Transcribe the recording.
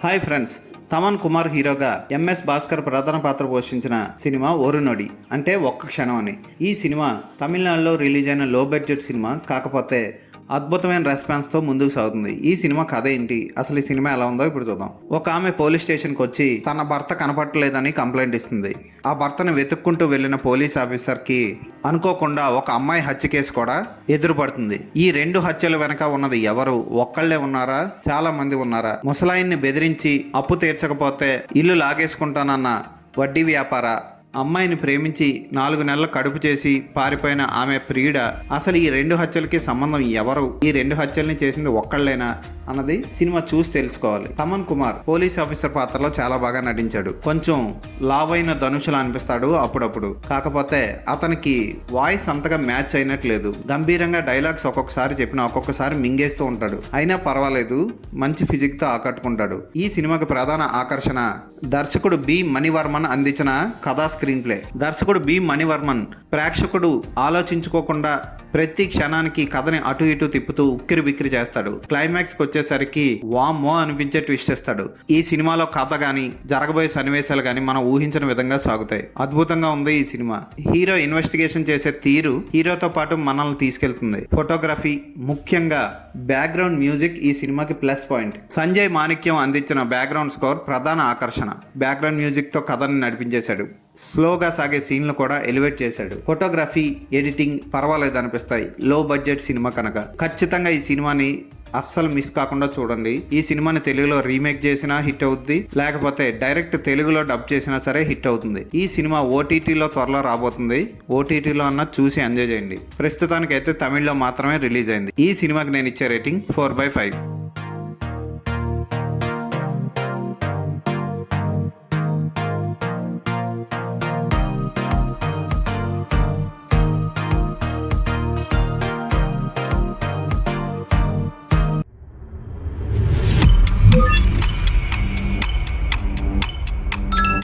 Hi friends, Thaman Kumar హీరోగా MS Bhaskar ప్రధాన పాత్ర పోషించిన సినిమా ఓరు నొడి అంటే ఒక్క క్షణం అని. ఈ సినిమా తమిళనాడులో రిలీజ్ అయిన లో బడ్జెట్ సినిమా కాకపోతే అద్భుతమైన రెస్పాన్స్తో ముందుకు సాగుతుంది. ఈ సినిమా కథ ఏంటి, అసలు ఈ సినిమా ఎలా ఉందో ఇప్పుడు చూద్దాం. ఒక ఆమె పోలీస్ స్టేషన్కి వచ్చి తన భర్త కనపడలేదని కంప్లైంట్ ఇస్తుంది. ఆ భర్తను వెతుక్కుంటూ వెళ్ళిన పోలీస్ ఆఫీసర్కి అనుకోకుండా ఒక అమ్మాయి హత్య కేసు కూడా ఎదురుపడుతుంది. ఈ రెండు హత్యల వెనక ఉన్నది ఎవరు? ఒక్కళ్లే ఉన్నారా, చాలా మంది ఉన్నారా? ముసలాయిన్ని బెదిరించి అప్పు తీర్చకపోతే ఇల్లు లాగేసుకుంటానన్న వడ్డీ వ్యాపార, అమ్మాయిని ప్రేమించి 4 నెలలు కడుపు చేసి పారిపోయిన ఆమె ప్రియుడ, అసలు ఈ రెండు హత్యలకి సంబంధం ఎవరు? ఈ రెండు హత్యల్ని చేసింది ఒక్కళ్ళేనా అన్నది సినిమా చూసి తెలుసుకోవాలి. తమన్ కుమార్ పోలీస్ ఆఫీసర్ పాత్రలో చాలా బాగా నటించాడు. కొంచెం లావైన ధనుషులు అనిపిస్తాడు అప్పుడప్పుడు. కాకపోతే అతనికి వాయిస్ అంతగా మ్యాచ్ అయినట్లేదు. గంభీరంగా డైలాగ్స్ ఒక్కొక్కసారి చెప్పినా ఒక్కొక్కసారి మింగేస్తూ ఉంటాడు. అయినా పర్వాలేదు, మంచి ఫిజిక్ తో ఆకట్టుకుంటాడు. ఈ సినిమాకి ప్రధాన ఆకర్షణ దర్శకుడు బి మణివర్మన్ అందించిన కథా స్క్రీన్ ప్లే. దర్శకుడు బి మణివర్మన్ ప్రేక్షకుడు ఆలోచించుకోకుండా ప్రతి క్షణానికి కథని అటు ఇటు తిప్పుతూ ఉక్కిరి బిక్కిరి చేస్తాడు. క్లైమాక్స్కి వచ్చేసరికి వామ్మో అనిపించే ట్విస్ట్ ఇస్తాడు. ఈ సినిమాలో కథ గాని జరగబోయే సన్నివేశాలు గాని మనం ఊహించిన విధంగా సాగుతాయి. అద్భుతంగా ఉంది ఈ సినిమా. హీరో ఇన్వెస్టిగేషన్ చేసే తీరు హీరోతో పాటు మనల్ని తీసుకెళ్తుంది. ఫోటోగ్రఫీ, ముఖ్యంగా బ్యాక్గ్రౌండ్ మ్యూజిక్ ఈ సినిమాకి ప్లస్ పాయింట్. సంజయ్ మాణిక్యం అందించిన బ్యాక్గ్రౌండ్ స్కోర్ ప్రధాన ఆకర్షణ. బ్యాక్గ్రౌండ్ మ్యూజిక్ తో కథని నడిపించేశాడు. స్లోగా సాగే సీన్లు కూడా ఎలివేట్ చేశాడు. ఫోటోగ్రఫీ, ఎడిటింగ్ పర్వాలేదు అనిపిస్తాయి. లో బడ్జెట్ సినిమా కనుక ఖచ్చితంగా ఈ సినిమాని అస్సలు మిస్ కాకుండా చూడండి. ఈ సినిమాని తెలుగులో రీమేక్ చేసినా హిట్ అవుతుంది, లేకపోతే డైరెక్ట్ తెలుగులో డబ్ చేసినా సరే హిట్ అవుతుంది. ఈ సినిమా ఓటీటీలో త్వరలో రాబోతుంది. ఓటీటీలో అన్న చూసి ఎంజాయ్ చేయండి. ప్రస్తుతానికైతే తమిళ్లో మాత్రమే రిలీజ్ అయింది. ఈ సినిమాకి నేను ఇచ్చే రేటింగ్ 4/5.